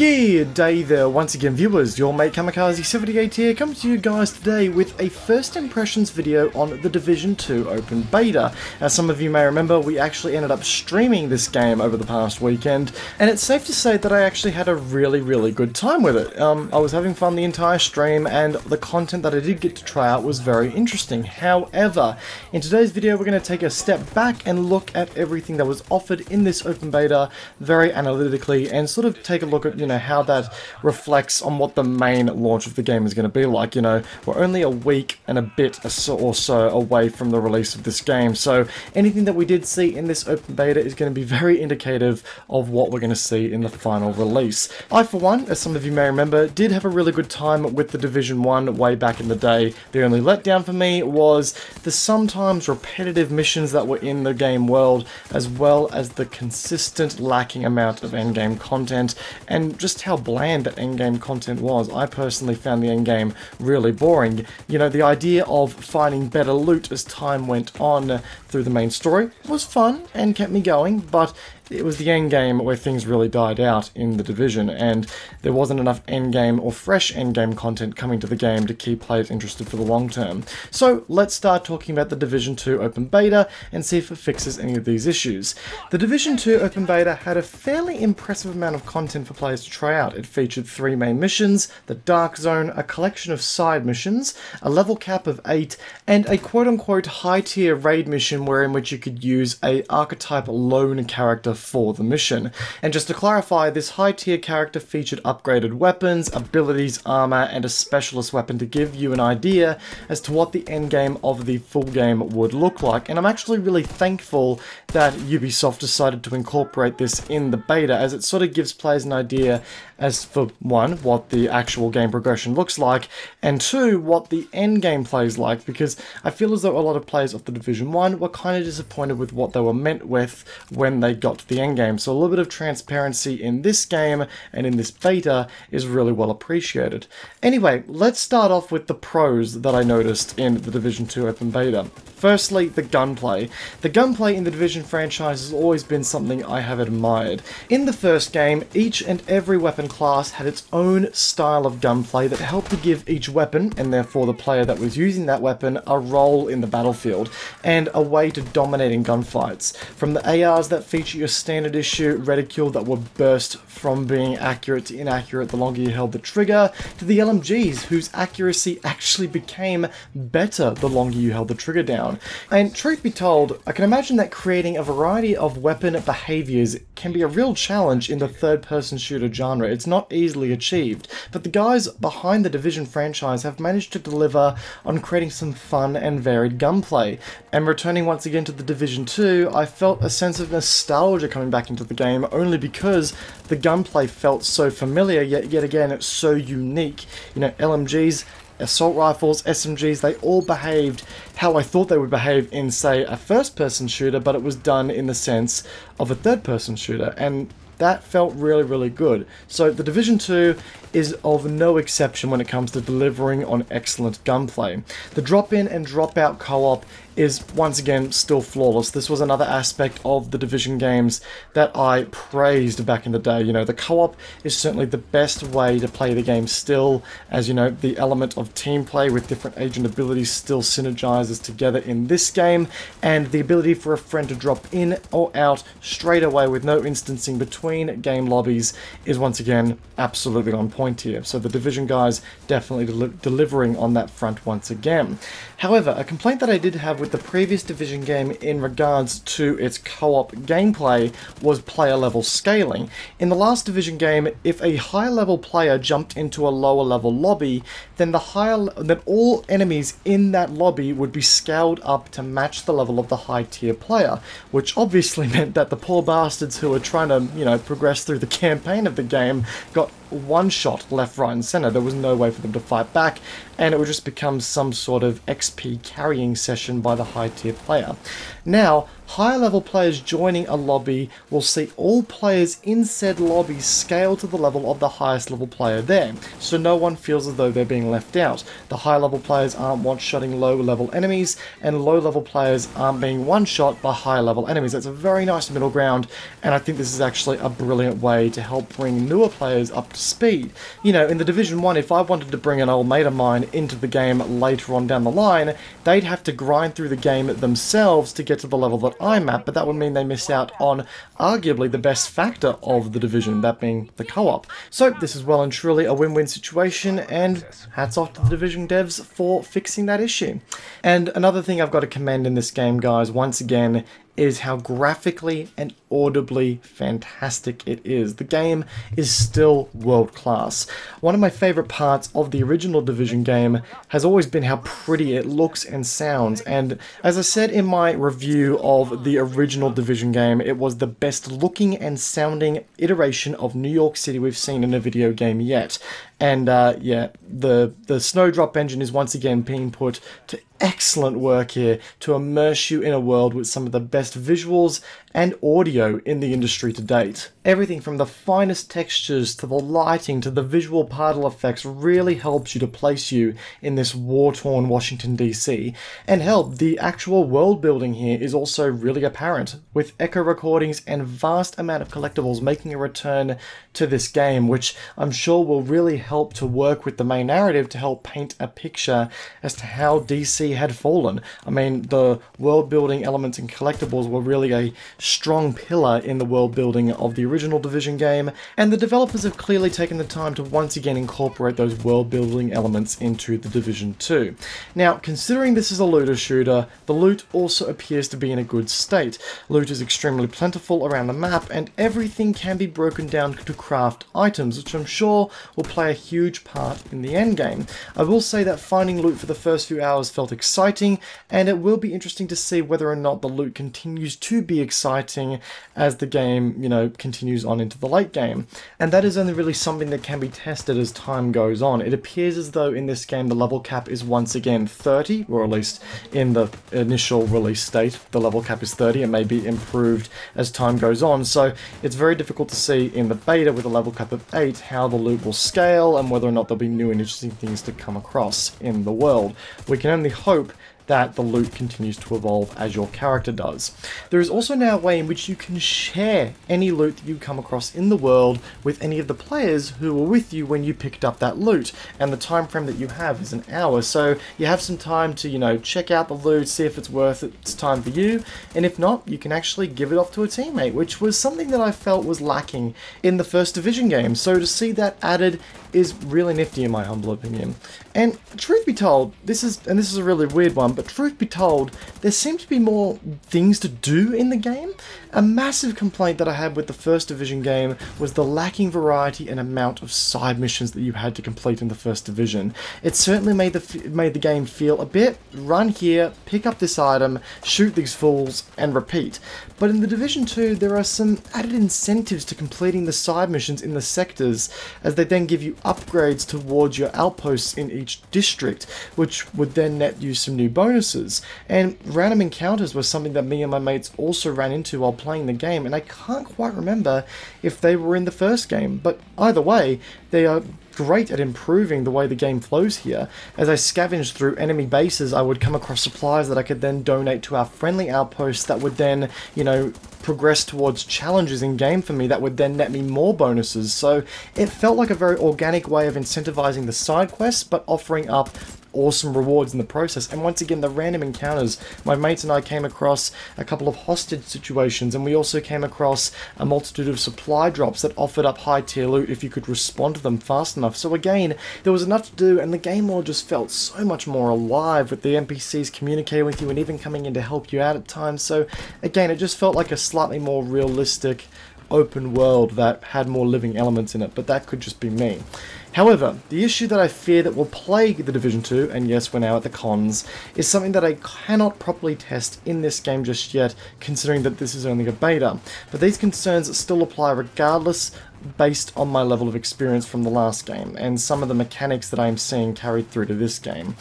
Good day there once again, viewers. Your mate Kamikaze78 here comes to you guys today with a first impressions video on the Division 2 Open Beta. As some of you may remember, we actually ended up streaming this game over the past weekend, and it's safe to say that I actually had a really good time with it. I was having fun the entire stream, and the content that I did get to try out was very interesting. However, in today's video we're going to take a step back and look at everything that was offered in this Open Beta very analytically, and sort of take a look at, how that reflects on what the main launch of the game is going to be like. We're only a week and a bit or so away from the release of this game, so anything that we did see in this Open Beta is going to be very indicative of what we're going to see in the final release. I, for one, as some of you may remember, did have a really good time with the Division 1 way back in the day. The only letdown for me was the sometimes repetitive missions that were in the game world, as well as the consistent lacking amount of endgame content, and just how bland that endgame content was. I personally found the endgame really boring. The idea of finding better loot as time went on through the main story was fun and kept me going, but it was the endgame where things really died out in the Division, and there wasn't enough endgame or fresh endgame content coming to the game to keep players interested for the long term. So let's start talking about the Division 2 Open Beta and see if it fixes any of these issues. The Division 2 Open Beta had a fairly impressive amount of content for players to try out. It featured 3 main missions, the Dark Zone, a collection of side missions, a level cap of 8, and a quote-unquote high-tier raid mission in which you could use a archetype lone character for the mission. And just to clarify, this high-tier character featured upgraded weapons, abilities, armor, and a specialist weapon to give you an idea as to what the endgame of the full game would look like. And I'm actually really thankful that Ubisoft decided to incorporate this in the beta, as it sort of gives players an idea as, for one, what the actual game progression looks like, and two, what the end game plays like, because I feel as though a lot of players of the Division 1 were kind of disappointed with what they were met with when they got to the end game. So a little bit of transparency in this game and in this beta is really well appreciated. Anyway, let's start off with the pros that I noticed in the Division 2 Open Beta. Firstly, the gunplay. The gunplay in the Division franchise has always been something I have admired. In the first game, each and every weapon class had its own style of gunplay that helped to give each weapon, and therefore the player that was using that weapon, a role in the battlefield, and a way to dominate in gunfights. From the ARs that feature your standard issue reticule that would burst from being accurate to inaccurate the longer you held the trigger, to the LMGs whose accuracy actually became better the longer you held the trigger down. And truth be told, I can imagine that creating a variety of weapon behaviors can be a real challenge in the third-person shooter genre. It's not easily achieved, but the guys behind the Division franchise have managed to deliver on creating some fun and varied gunplay. And returning once again to the Division 2, I felt a sense of nostalgia coming back into the game, only because the gunplay felt so familiar, yet again it's so unique. LMGs, assault rifles, SMGs, they all behaved how I thought they would behave in, say, a first-person shooter, but it was done in the sense of a third-person shooter, and that felt really good. So the Division 2 is of no exception when it comes to delivering on excellent gunplay. The drop-in and drop-out co-op is once again still flawless. This was another aspect of the Division games that I praised back in the day. The co-op is certainly the best way to play the game still, as the element of team play with different agent abilities still synergizes together in this game, and the ability for a friend to drop in or out straight away with no instancing between game lobbies is once again absolutely on point here. So the Division guys definitely delivering on that front once again. However, a complaint that I did have with the previous Division game in regards to its co-op gameplay was player level scaling. In the last Division game, if a high level player jumped into a lower level lobby, then all enemies in that lobby would be scaled up to match the level of the high tier player, which obviously meant that the poor bastards who were trying to, progress through the campaign of the game got one shot left, right and center. There was no way for them to fight back, and it would just become some sort of XP carrying session by the high tier player. Now, higher level players joining a lobby will see all players in said lobby scale to the level of the highest level player there, so no one feels as though they're being left out. The high level players aren't one-shotting low level enemies, and low level players aren't being one-shot by high level enemies. That's a very nice middle ground, and I think this is actually a brilliant way to help bring newer players up to speed. You know, in the Division 1, if I wanted to bring an old mate of mine into the game later on down the line, they'd have to grind through the game themselves to get to the level that I'm at, but that would mean they miss out on arguably the best factor of the Division, that being the co-op. So this is well and truly a win-win situation, and hats off to the Division devs for fixing that issue. And another thing I've got to commend in this game, guys, once again, is how graphically and audibly fantastic it is. The game is still world class. One of my favourite parts of the original Division game has always been how pretty it looks and sounds, and as I said in my review of the original Division game, it was the best looking and sounding iteration of New York City we've seen in a video game yet. And yeah, the Snowdrop engine is once again being put to excellent work here to immerse you in a world with some of the best visuals and audio in the industry to date. Everything from the finest textures to the lighting to the visual particle effects really helps you to place you in this war-torn Washington DC. And hell, the actual world building here is also really apparent, with echo recordings and vast amount of collectibles making a return to this game, which I'm sure will really help to work with the main narrative to help paint a picture as to how DC had fallen. I mean, the world building elements and collectibles were really a strong pillar in the world building of the original Division game, and the developers have clearly taken the time to once again incorporate those world building elements into the Division 2. Now, considering this is a looter shooter, the loot also appears to be in a good state. Loot is extremely plentiful around the map, and everything can be broken down to craft items, which I'm sure will play a huge part in the endgame. I will say that finding loot for the first few hours felt exciting, and it will be interesting to see whether or not the loot continues to be exciting as the game, you know, continues on into the late game. And that is only really something that can be tested as time goes on. It appears as though in this game the level cap is once again 30, or at least in the initial release state the level cap is 30. It may be improved as time goes on, so it's very difficult to see in the beta with a level cap of 8 how the loot will scale and whether or not there'll be new and interesting things to come across in the world. We can only hope that the loot continues to evolve as your character does. There is also now a way in which you can share any loot that you come across in the world with any of the players who were with you when you picked up that loot, and the time frame that you have is an hour, so you have some time to, you know, check out the loot, see if it's worth its time for you, and if not, you can actually give it off to a teammate, which was something that I felt was lacking in the first Division game, so to see that added is really nifty in my humble opinion. And truth be told, this is a really weird one, but truth be told, there seem to be more things to do in the game. A massive complaint that I had with the first Division game was the lacking variety and amount of side missions that you had to complete in the first Division. It certainly made the game feel a bit run here, pick up this item, shoot these fools, and repeat. But in the Division 2, there are some added incentives to completing the side missions in the sectors, as they then give you upgrades towards your outposts in each district, which would then net you some new bonuses. And random encounters was something that me and my mates also ran into while playing the game, and I can't quite remember if they were in the first game, but either way, they are great at improving the way the game flows here. As I scavenged through enemy bases, I would come across supplies that I could then donate to our friendly outposts that would then, you know, progress towards challenges in game for me that would then net me more bonuses. So it felt like a very organic way of incentivizing the side quests, but offering up awesome rewards in the process. And once again, the random encounters, my mates and I came across a couple of hostage situations, and we also came across a multitude of supply drops that offered up high tier loot if you could respond to them fast enough. So again, there was enough to do, and the game world just felt so much more alive, with the NPCs communicating with you and even coming in to help you out at times. So again, it just felt like a slightly more realistic open world that had more living elements in it, but that could just be me. However, the issue that I fear that will plague the Division 2, and yes, we're now at the cons, is something that I cannot properly test in this game just yet, considering that this is only a beta. But these concerns still apply regardless, based on my level of experience from the last game, and some of the mechanics that I am seeing carried through to this game.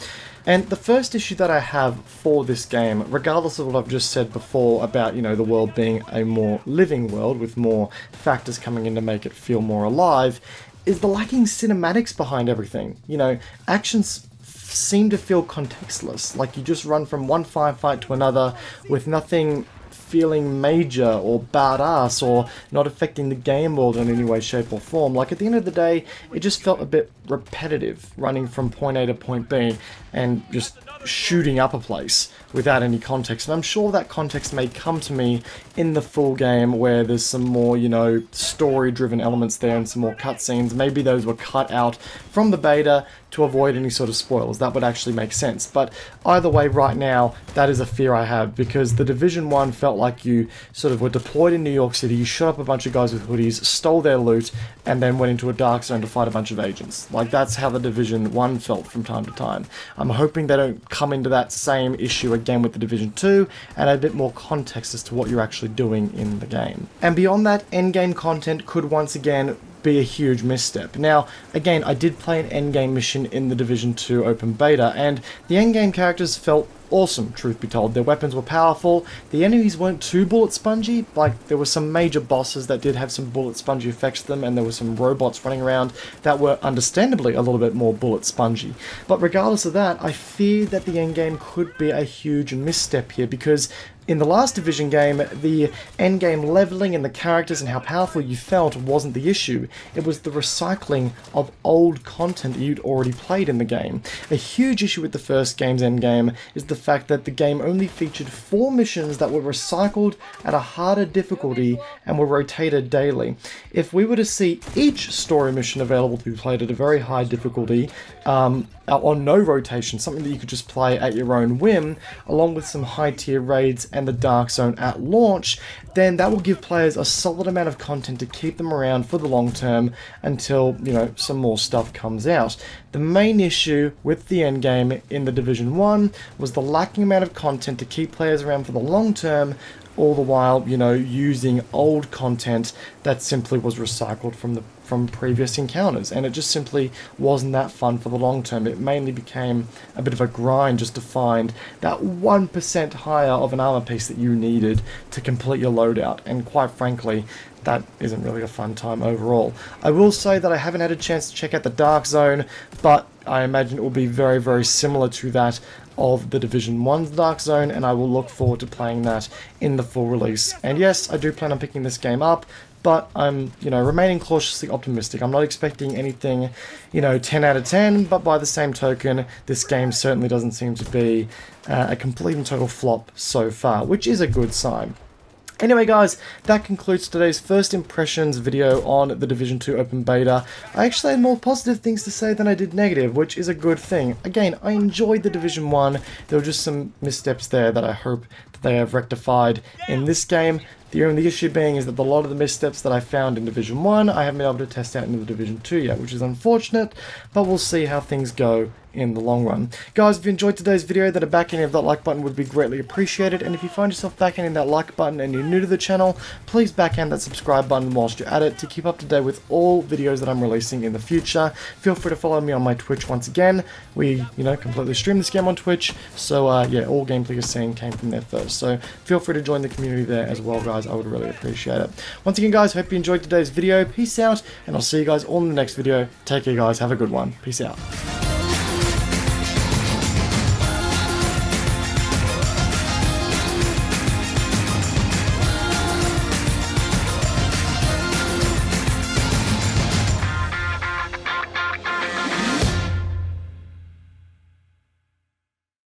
And the first issue that I have for this game, regardless of what I've just said before about, you know, the world being a more living world with more factors coming in to make it feel more alive, is the lacking cinematics behind everything. You know, actions seem to feel contextless, like you just run from one firefight to another with nothing feeling major or badass or not affecting the game world in any way, shape or form. Like at the end of the day, it just felt a bit repetitive, running from point A to point B and just shooting up a place without any context. And I'm sure that context may come to me in the full game where there's some more, you know, story-driven elements there and some more cutscenes. Maybe those were cut out from the beta to avoid any sort of spoilers. That would actually make sense. But either way, right now, that is a fear I have, because the Division 1 felt like you sort of were deployed in New York City, you shot up a bunch of guys with hoodies, stole their loot, and then went into a dark zone to fight a bunch of agents. Like, that's how the Division 1 felt from time to time. I'm hoping they don't come into that same issue again with the Division 2, and add a bit more context as to what you're actually doing in the game. And beyond that, endgame content could once again be a huge misstep. Now, again, I did play an endgame mission in the Division 2 open beta, and the endgame characters felt awesome, truth be told. Their weapons were powerful, the enemies weren't too bullet spongy. Like, there were some major bosses that did have some bullet spongy effects to them, and there were some robots running around that were understandably a little bit more bullet spongy. But regardless of that, I fear that the endgame could be a huge misstep here, because in the last Division game, the endgame leveling and the characters and how powerful you felt wasn't the issue. It was the recycling of old content that you'd already played in the game. A huge issue with the first game's endgame is the fact that the game only featured 4 missions that were recycled at a harder difficulty and were rotated daily. If we were to see each story mission available to be played at a very high difficulty, on no rotation, something that you could just play at your own whim, along with some high tier raids and the Dark Zone at launch, then that will give players a solid amount of content to keep them around for the long term until, you know, some more stuff comes out. The main issue with the endgame in the Division 1 was the lacking amount of content to keep players around for the long term, all the while, you know, using old content that simply was recycled from previous encounters, and it just simply wasn't that fun for the long term. It mainly became a bit of a grind just to find that 1% higher of an armor piece that you needed to complete your loadout, and quite frankly, that isn't really a fun time overall. I will say that I haven't had a chance to check out the Dark Zone, but I imagine it will be very, very similar to that of the Division 1's Dark Zone, and I will look forward to playing that in the full release. And yes, I do plan on picking this game up, but I'm, you know, remaining cautiously optimistic. I'm not expecting anything, you know, 10 out of 10, but by the same token, this game certainly doesn't seem to be a complete and total flop so far, which is a good sign. Anyway guys, that concludes today's first impressions video on the Division 2 Open Beta. I actually had more positive things to say than I did negative, which is a good thing. Again, I enjoyed the Division 1, there were just some missteps there that I hope that they have rectified in this game. The only issue being is that a lot of the missteps that I found in Division 1, I haven't been able to test out into the Division 2 yet, which is unfortunate, but we'll see how things go in the long run. Guys, if you enjoyed today's video, then a backhand of that like button would be greatly appreciated, and if you find yourself backhanding that like button and you're new to the channel, please backhand that subscribe button whilst you're at it to keep up to date with all videos that I'm releasing in the future. Feel free to follow me on my Twitch once again. We, you know, completely stream this game on Twitch, so yeah, all gameplay you're seeing came from there first, so feel free to join the community there as well, guys. I would really appreciate it. Once again, guys, hope you enjoyed today's video. Peace out, and I'll see you guys all in the next video. Take care, guys. Have a good one. Peace out.